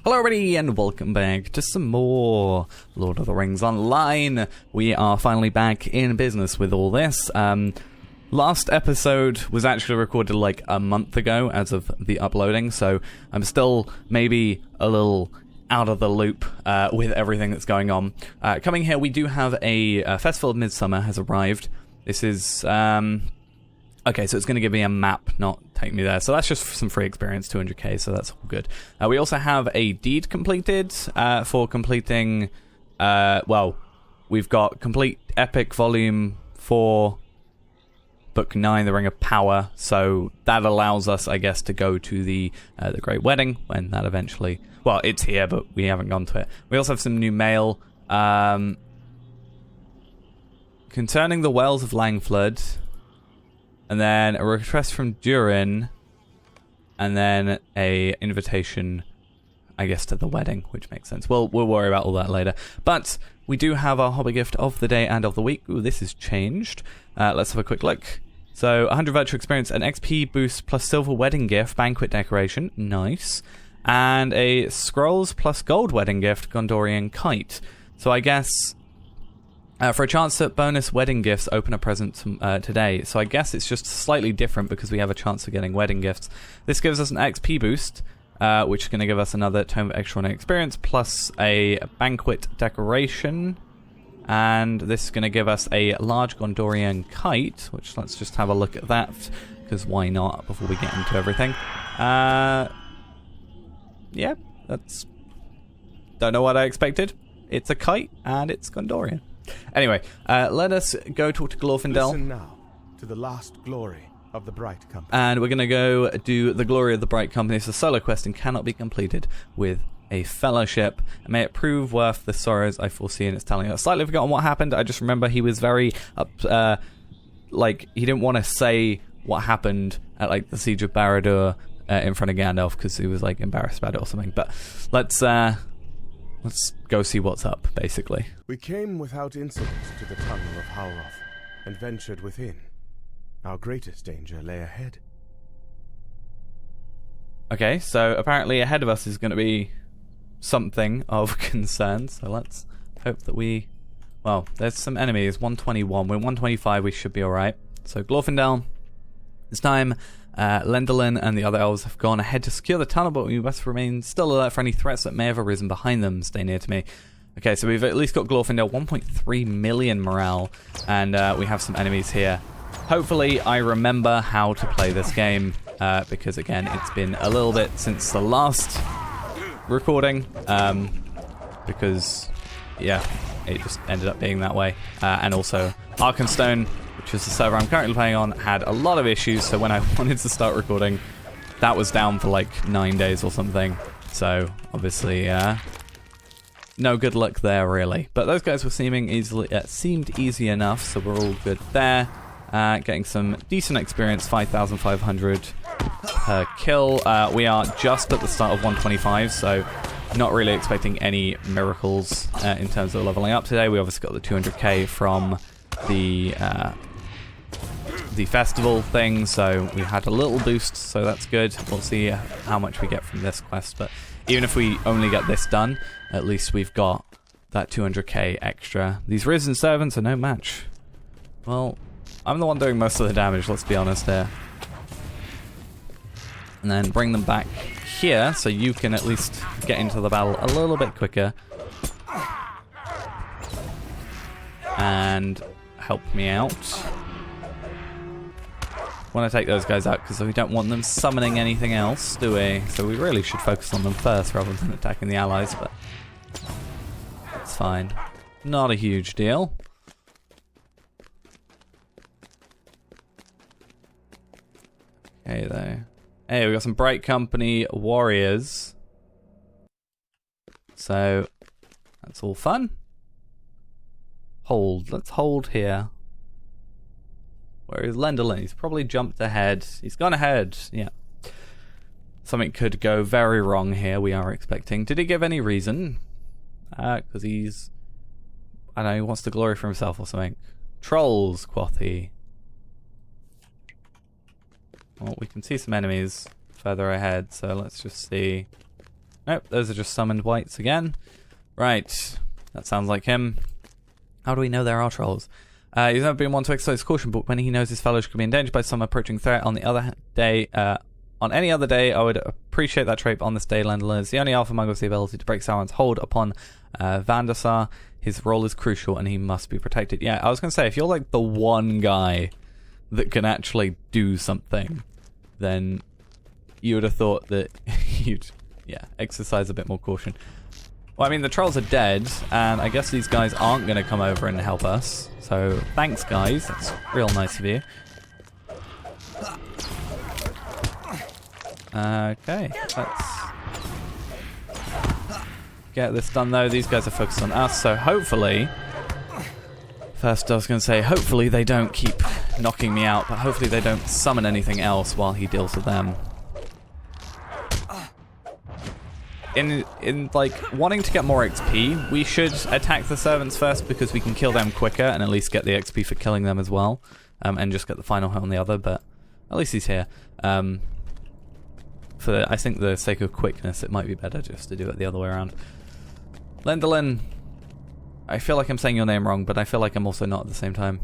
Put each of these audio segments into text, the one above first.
Hello everybody and welcome back to some more Lord of the Rings Online. We are finally back in business with all this. Last episode was actually recorded like a month ago as of the uploading, so I'm still maybe a little out of the loop with everything that's going on. Coming here, we do have a Festival of Midsummer has arrived. This is... Okay, so it's going to give me a map, not take me there. So that's just some free experience, 200k, so that's all good. We also have a deed completed for completing... well, we've got complete Epic Volume 4, Book 9, The Ring of Power. So that allows us, I guess, to go to the Great Wedding when that eventually... Well, it's here, but we haven't gone to it. We also have some new mail. Concerning the Wells of Langflood... And then a request from Durin, and then a invitation, I guess, to the wedding, which makes sense. We'll worry about all that later. But we do have our hobby gift of the day and of the week. Ooh, this has changed. Let's have a quick look. So, 100 virtual experience, an XP boost plus silver wedding gift, banquet decoration, nice. And a scrolls plus gold wedding gift, Gondorian kite. So I guess... for a chance at bonus wedding gifts, open a present today. So I guess it's just slightly different because we have a chance of getting wedding gifts. This gives us an XP boost, which is going to give us another Tome of Extraordinary Experience, plus a banquet decoration. And this is going to give us a large Gondorian kite, which let's just have a look at that, because why not, before we get into everything. Yeah, that's... Don't know what I expected. It's a kite, and it's Gondorian. Anyway, let us go talk to Glorfindel. Listen now to the last glory of the Bright Company. And we're going to go do the glory of the Bright Company. It's a solo quest and cannot be completed with a fellowship. And may it prove worth the sorrows I foresee in its telling. I've slightly forgotten what happened. I just remember he was very like he didn't want to say what happened at like the Siege of Barad-dûr in front of Gandalf because he was like embarrassed about it or something. But let's go see what's up, basically. We came without incident to the tunnel of Halroth and ventured within. Our greatest danger lay ahead. Okay, so apparently ahead of us is going to be something of concern, so let's hope that we... Well, there's some enemies, 121. We're 125, we should be alright. So Glorfindel, this time... Lendelin and the other elves have gone ahead to secure the tunnel, but we must remain still alert for any threats that may have arisen behind them. Stay near to me. Okay, so we've at least got Glorfindel, 1.3 million morale, and we have some enemies here. Hopefully I remember how to play this game, because again, it's been a little bit since the last recording, because, yeah, it just ended up being that way. And also, Arkenstone, which is the server I'm currently playing on, had a lot of issues, so when I wanted to start recording, that was down for like 9 days or something. So, obviously, no good luck there, really. But those guys were seemed easy enough, so we're all good there. Getting some decent experience, 5,500 per kill. We are just at the start of 125, so not really expecting any miracles in terms of leveling up today. We obviously got the 200k from the festival thing, so we had a little boost, so that's good. We'll see how much we get from this quest, but even if we only get this done, at least we've got that 200k extra. These Risen Servants are no match. Well, I'm the one doing most of the damage, let's be honest here. And then bring them back here, so you can at least get into the battle a little bit quicker. And help me out. Want to take those guys out because we don't want them summoning anything else, do we? So we really should focus on them first rather than attacking the allies, but it's fine. Not a huge deal. Okay, though. Hey, we got some Bright Company warriors. So that's all fun. Hold. Let's hold here. Where is Lendelin? He's probably jumped ahead. He's gone ahead. Yeah. Something could go very wrong here, we are expecting. Did he give any reason? Because he's... I don't know, he wants the glory for himself or something. Trolls, quoth he. Well, we can see some enemies further ahead, so let's just see Nope, those are just summoned wights again. Right, that sounds like him. How do we know there are trolls? He's never been one to exercise caution, but when he knows his fellows could be endangered by some approaching threat on the other day, on any other day, I would appreciate that trait, but on this day, Landlord is the only alpha mug with the ability to break Sauron's hold upon Vandassar. His role is crucial, and he must be protected. Yeah, I was going to say, if you're like the one guy that can actually do something, then you would have thought that you'd, exercise a bit more caution. Well, I mean, the trolls are dead, and I guess these guys aren't going to come over and help us. So, thanks, guys. That's real nice of you. Okay, let's get this done, though. These guys are focused on us, so hopefully... First, I was going to say, hopefully they don't keep knocking me out, but hopefully they don't summon anything else while he deals with them. In like, wanting to get more XP, we should attack the servants first because we can kill them quicker and at least get the XP for killing them as well. And just get the final hit on the other, but at least he's here. For, I think, the sake of quickness, it might be better just to do it the other way around. Lendelin, I feel like I'm saying your name wrong, but I feel like I'm also not at the same time.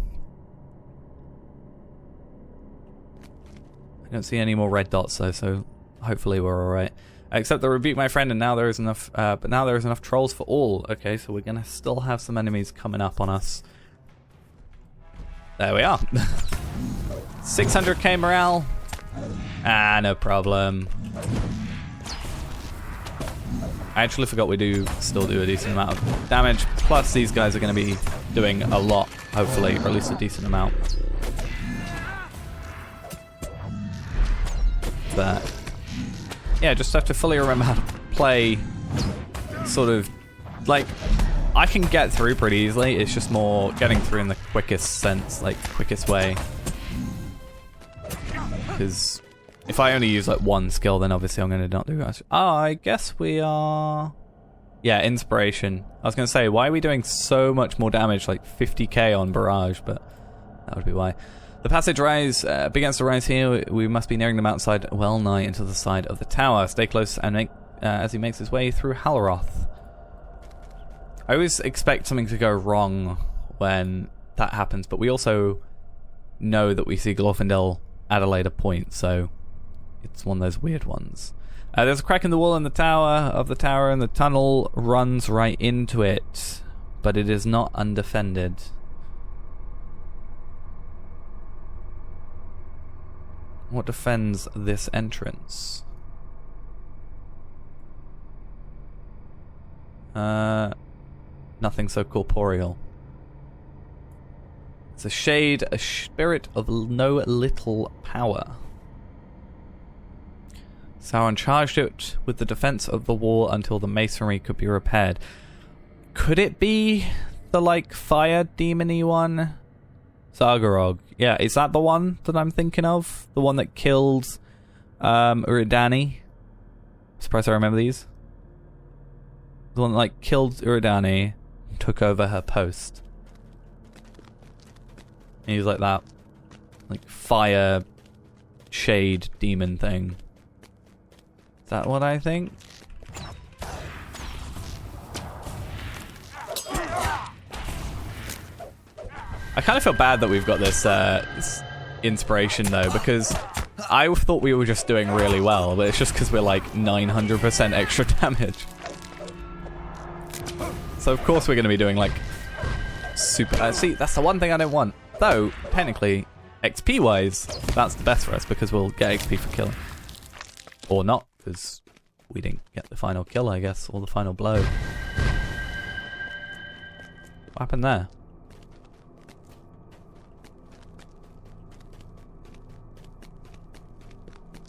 I don't see any more red dots though, so hopefully we're alright. Except the rebuke my friend, and now there is enough, but now there is enough trolls for all. Okay, so we're gonna still have some enemies coming up on us. There we are. 600k morale. Ah, no problem. I actually forgot we do still do a decent amount of damage. Plus, these guys are going to be doing a lot, hopefully, or at least a decent amount. But yeah, just have to fully remember how to play. Sort of like, I can get through pretty easily. It's just more getting through in the quickest sense, like quickest way. Because if I only use like one skill, then obviously I'm going to not do that. Oh, I guess we are... Yeah, inspiration. I was going to say, why are we doing so much more damage, like 50k on barrage, but that would be why. The passage begins to rise here. We must be nearing the mountainside well nigh into the side of the tower. Stay close and make as he makes his way through Halroth. I always expect something to go wrong when that happens, but we also know that we see Glorfindel at a later point, so it's one of those weird ones. There's a crack in the wall in the tower, and the tunnel runs right into it, but it is not undefended. What defends this entrance? Nothing so corporeal. It's a shade, a spirit of no little power. Sauron charged it with the defense of the wall until the masonry could be repaired. Could it be the, like, fire demon-y one? Zargarog. Yeah, is that the one that I'm thinking of? The one that killed Uridani? Surprised I remember these. The one that, like, killed Uridani and took over her post. And he's like that, like, fire shade demon thing. Is that what I think? I kind of feel bad that we've got this, this inspiration though, because I thought we were just doing really well, but it's just because we're like 900% extra damage. So of course we're going to be doing like super... see, that's the one thing I don't want. Though, technically, XP-wise, that's the best for us because we'll get XP for killing. Or not, because we didn't get the final kill, I guess, or the final blow. What happened there?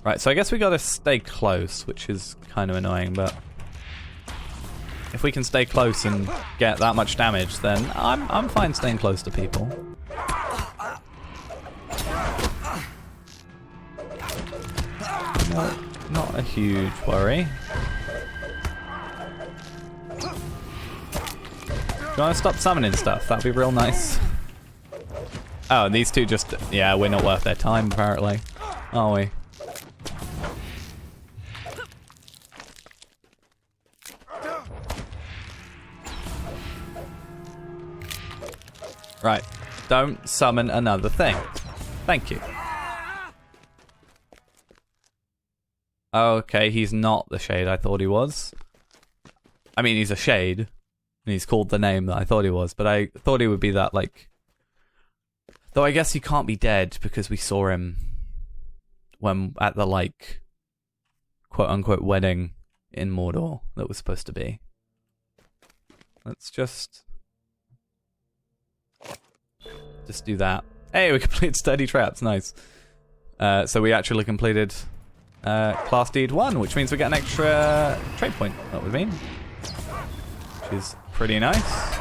Right, so I guess we gotta stay close, which is kind of annoying, but if we can stay close and get that much damage, then I'm fine staying close to people. Not a huge worry. Do you want to stop summoning stuff? That'd be real nice. Oh, and these two just... yeah, we're not worth their time, apparently. Are we? Right. Don't summon another thing. Thank you. Okay, he's not the shade I thought he was. I mean, he's a shade. And he's called the name that I thought he was. But I thought he would be that, like... Though I guess he can't be dead because we saw him when at the, like, quote-unquote wedding in Mordor that was supposed to be. Let's just do that. Hey, we completed Sturdy Traps. Nice. So we actually completed Class Deed 1, which means we get an extra trade point, that would mean. Which is pretty nice.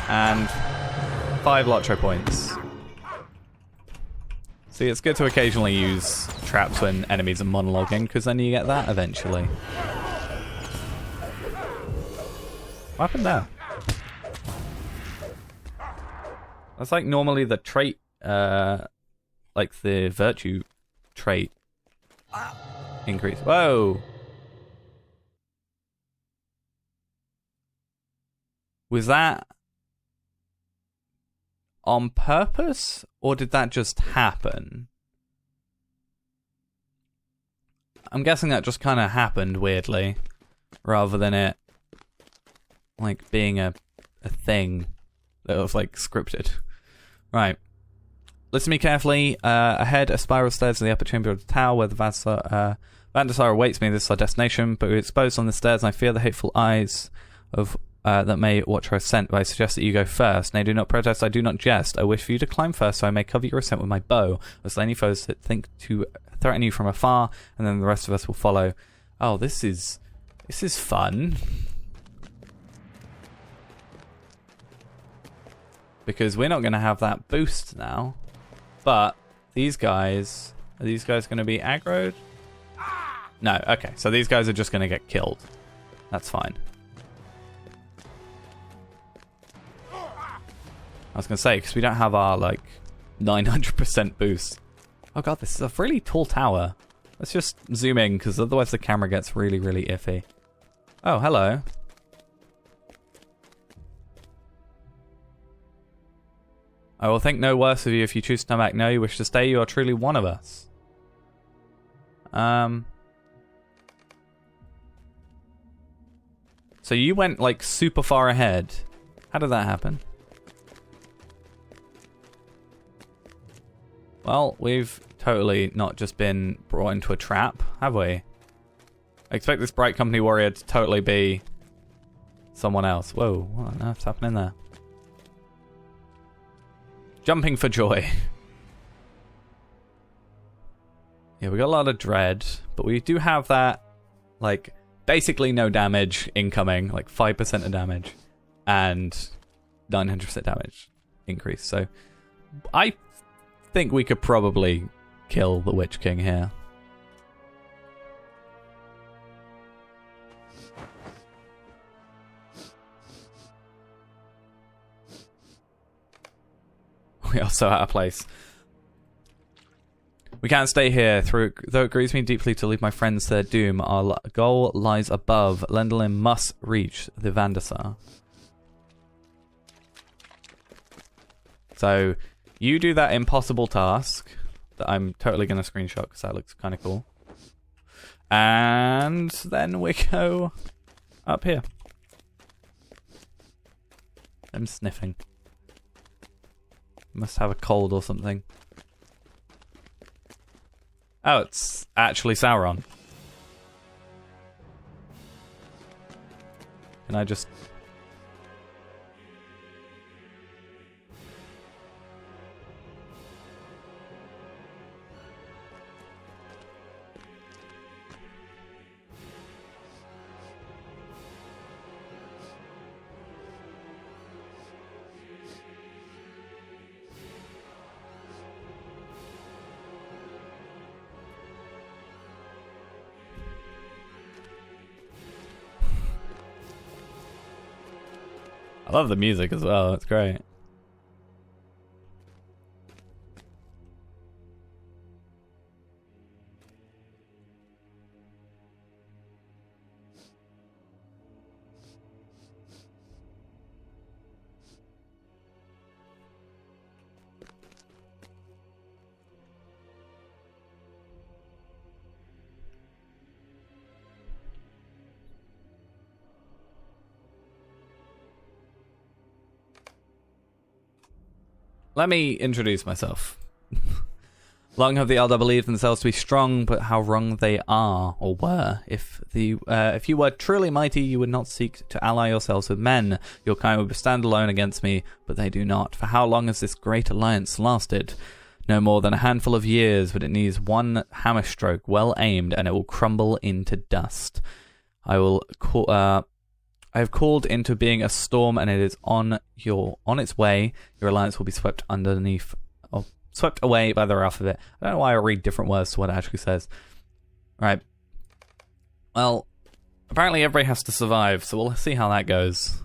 And 5 Lotro points. See, it's good to occasionally use traps when enemies are monologuing, because then you get that eventually. What happened there? That's like normally the trait, like the virtue trait increase. Whoa! Was that on purpose, or did that just happen? I'm guessing that just kind of happened weirdly, rather than it like being a thing that was like scripted. Right. Listen to me carefully. Ahead, a spiral stairs to the upper chamber of the tower where the Vandassar awaits me. This is our destination, but we're exposed on the stairs, and I fear the hateful eyes of that may watch our ascent. But I suggest that you go first. Nay, do not protest. I do not jest. I wish for you to climb first, so I may cover your ascent with my bow. Or slay any foes that think to threaten you from afar, and then the rest of us will follow. Oh, this is fun. Because we're not going to have that boost now. But these guys... Are these guys going to be aggroed? No, okay. So these guys are just going to get killed. That's fine. I was going to say, because we don't have our, like, 900% boost. Oh god, this is a really tall tower. Let's just zoom in, because otherwise the camera gets really, really iffy. Oh, hello. I will think no worse of you if you choose to come back. No, you wish to stay, you are truly one of us. So you went, like, super far ahead. How did that happen? Well, we've totally not just been brought into a trap, have we? I expect this Bright Company warrior to totally be someone else. Whoa, what on earth's happening there? Jumping for joy. Yeah, we got a lot of dread, but we do have that, like, basically no damage incoming, like 5% of damage, and 900% damage increase. So, I think we could probably kill the Witch King here. We are so out of place. We can't stay here. Though it grieves me deeply to leave my friends to their doom, our goal lies above. Lendalin must reach the Vandassar. So, you do that impossible task that I'm totally going to screenshot because that looks kind of cool. And then we go up here. I'm sniffing. Must have a cold or something. Oh, it's actually Sauron. Can I just... I love the music as well, it's great. let me introduce myself. Long have the Eldar believed themselves to be strong, but how wrong they are, or were. If you were truly mighty, you would not seek to ally yourselves with men. Your kind would stand alone against me, but they do not. For how long has this great alliance lasted? No more than a handful of years, but it needs one hammer stroke well aimed, and it will crumble into dust. I have called into being a storm, and it is on its way. Your alliance will be swept away by the wrath of it. I don't know why I read different words to what it actually says. Right. Well, apparently everybody has to survive, so we'll see how that goes.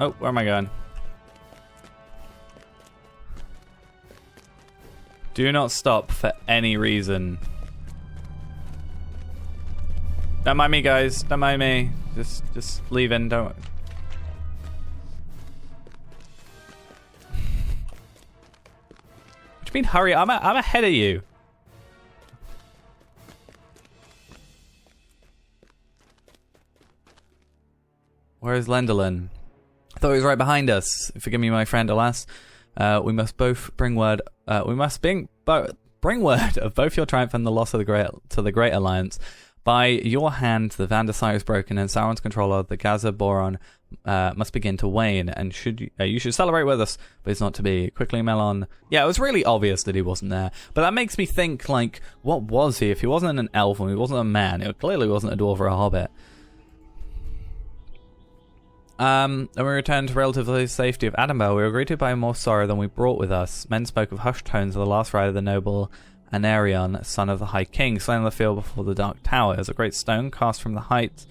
Oh, where am I going? Do not stop for any reason. Don't mind me, guys. Don't mind me. Just leaving. Don't. What do you mean hurry? I'm ahead of you. Where is Lenderlin? I thought he was right behind us. Forgive me, my friend. Alas, we must both bring word. We must bring word of both your triumph and the loss of the Great Alliance. By your hand, the Vandassar is broken, and Sauron's control of the Ghâzab Bôron must begin to wane. And you should celebrate with us, but it's not to be. Quickly, Melon. Yeah, it was really obvious that he wasn't there, but that makes me think, like, what was he? If he wasn't an elf and he wasn't a man, it clearly wasn't a dwarf or a hobbit. Then we returned to relatively safety of Adambel. We were greeted by more sorrow than we brought with us. Men spoke of hushed tones of the last ride of the noble Anarion, son of the High King, slain on the field before the Dark Tower. It was a great stone cast from the height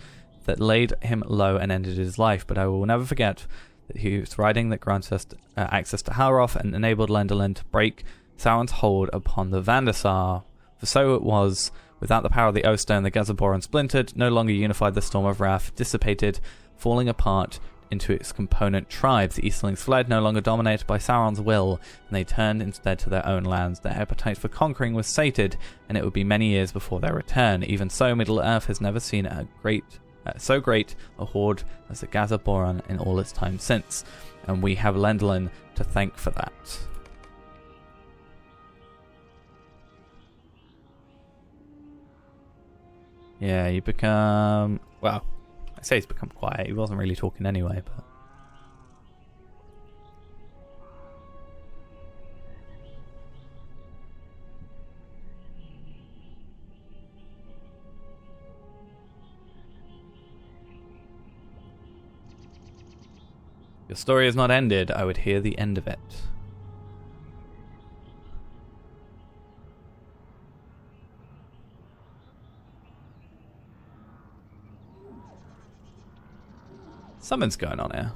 that laid him low and ended his life. But I will never forget that he was riding that granted us access to Halroth and enabled Lenderlin to break Sauron's hold upon the Vandassar. For so it was. Without the power of the Oath Stone, the Ghâzab Bôron splintered, no longer unified. The storm of wrath dissipated, falling apart into its component tribes. The Easterlings fled, no longer dominated by Sauron's will, and they turned instead to their own lands. Their appetite for conquering was sated, and it would be many years before their return. Even so, Middle-earth has never seen so great a horde as the Ghâzab Bôron in all its time since, and we have Lenderlin to thank for that. Yeah, you become... well, I say he's become quiet. He wasn't really talking anyway, but... Your story is not ended. I would hear the end of it. Something's going on here.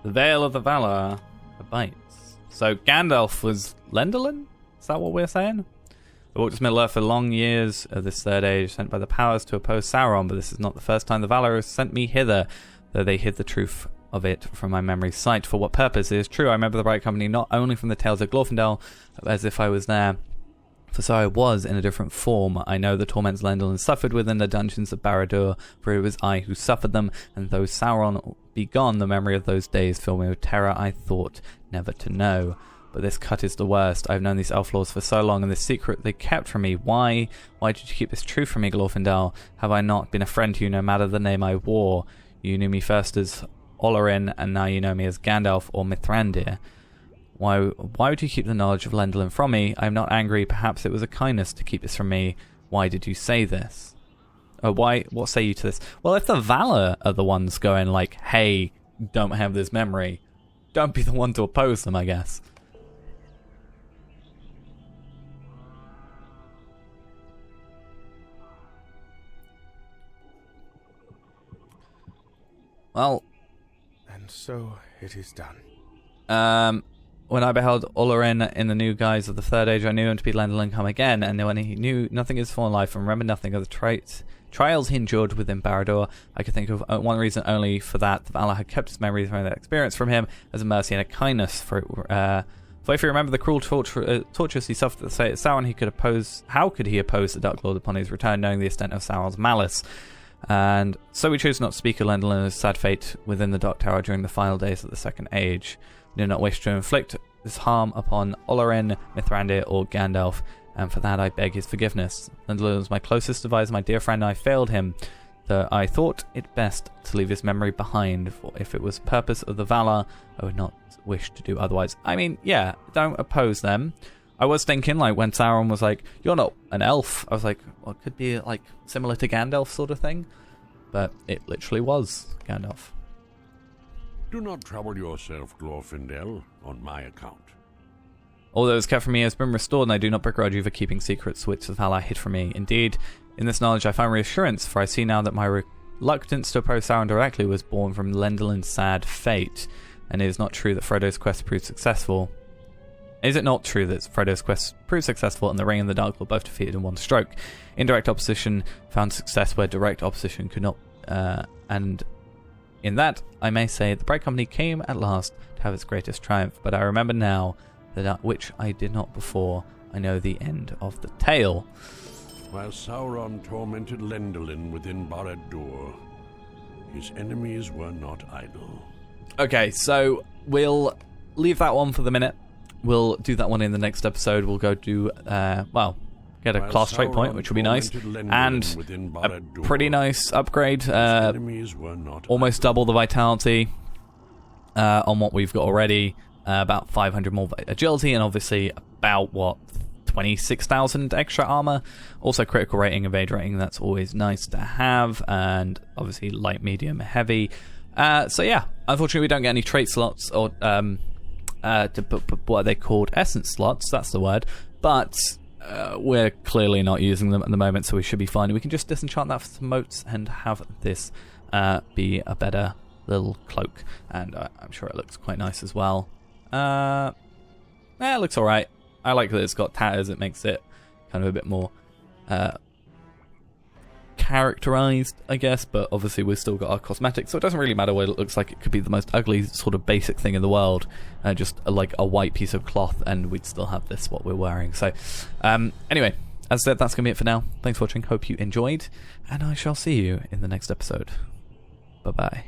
The Veil of the Valar abides. So Gandalf was Lendelin? Is that what we're saying? I walked to Middle-earth for long years of this third age, sent by the powers to oppose Sauron, but this is not the first time the Valar has sent me hither, though they hid the truth of it from my memory's sight. For what purpose? It is true, I remember the Bright Company not only from the tales of Glorfindel, as if I was there, for so I was in a different form. I know the torments Lendelin suffered within the dungeons of Barad-dûr, for it was I who suffered them, and though Sauron be gone, the memory of those days filled me with terror I thought never to know. But this cut is the worst. I've known these elf lords for so long, and this secret they kept from me. Why? Why did you keep this truth from me, Glorfindel? Have I not been a friend to you, no matter the name I wore? You knew me first as Olorin, and now you know me as Gandalf or Mithrandir. Why would you keep the knowledge of Lendelin from me? I am not angry. Perhaps it was a kindness to keep this from me. Why did you say this? What say you to this? Well, if the Valar are the ones going like, hey, don't have this memory, don't be the one to oppose them, I guess. Well, and so it is done. When I beheld Olorin in the new guise of the Third Age, I knew him to be Lendelin come again, and when he knew nothing is for life and remembered nothing of the trials he endured within Barad-dûr, I could think of one reason only for that. The Valar had kept his memories from that experience from him as a mercy and a kindness. For if you remember the cruel tortures he suffered at the sight of Sauron, how could he oppose the Dark Lord upon his return, knowing the extent of Sauron's malice? And so we chose not to speak of Lendelin and his sad fate within the Dark Tower during the final days of the Second Age. We did not wish to inflict this harm upon Olorin, Mithrandir, or Gandalf, and for that I beg his forgiveness. Lendelin was my closest advisor, my dear friend, and I failed him, though I thought it best to leave his memory behind, for if it was the purpose of the Valar, I would not wish to do otherwise. I mean, yeah, don't oppose them. I was thinking, like, when Sauron was like, you're not an elf, I was like, well, it could be, like, similar to Gandalf sort of thing. But it literally was Gandalf. Do not trouble yourself, Glorfindel, on my account. All that was kept from me has been restored, and I do not begrudge you for keeping secrets which the Valar hid from me. Indeed, in this knowledge I find reassurance, for I see now that my reluctance to oppose Sauron directly was born from Lendelin's sad fate, and it is not true that Frodo's quest proved successful. Is it not true that Frodo's quest proved successful and the Ring and the Dark were both defeated in one stroke? Indirect opposition found success where direct opposition could not, and in that, I may say, the Bright Company came at last to have its greatest triumph, but I remember now, that which I did not before, I know the end of the tale. While Sauron tormented Lendelin within Barad-dûr, his enemies were not idle. Okay, so we'll leave that one for the minute. We'll do that one in the next episode. We'll go do, get a class trait point, which will be nice, and a pretty nice upgrade. Almost double the vitality on what we've got already. About 500 more agility, and obviously about, 26,000 extra armor. Also critical rating, evade rating, that's always nice to have, and obviously light, medium, heavy. So yeah, unfortunately we don't get any trait slots, or what are they called? Essence slots, that's the word. But we're clearly not using them at the moment, so we should be fine. We can just disenchant that for some motes and have this be a better little cloak. And I'm sure it looks quite nice as well. It looks alright. I like that it's got tatters. It makes it kind of a bit more characterized, I guess, but obviously we've still got our cosmetics, so it doesn't really matter what it looks like. It could be the most ugly sort of basic thing in the world, just like a white piece of cloth, and we'd still have this, what we're wearing. So anyway, as I said, that's gonna be it for now. Thanks for watching, hope you enjoyed, and I shall see you in the next episode. Bye bye.